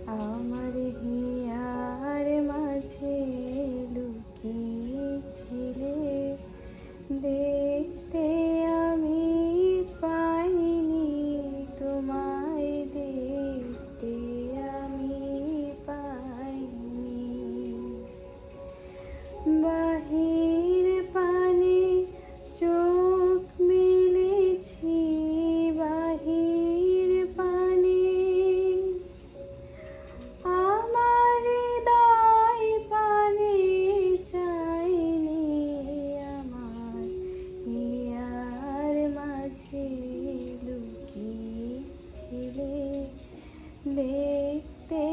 আমার হিয়ার মাঝে লুকিয়েছিলে, দেখতে আমি পাইনি তোমায়, দেখতে আমি পাইনি। বাহির পানে চোখ মেলেছি, বাহির পানে আমার হৃদয় পানে চাইনি। আমার হিয়ার মাঝে লুকিয়েছিলে, দেখতে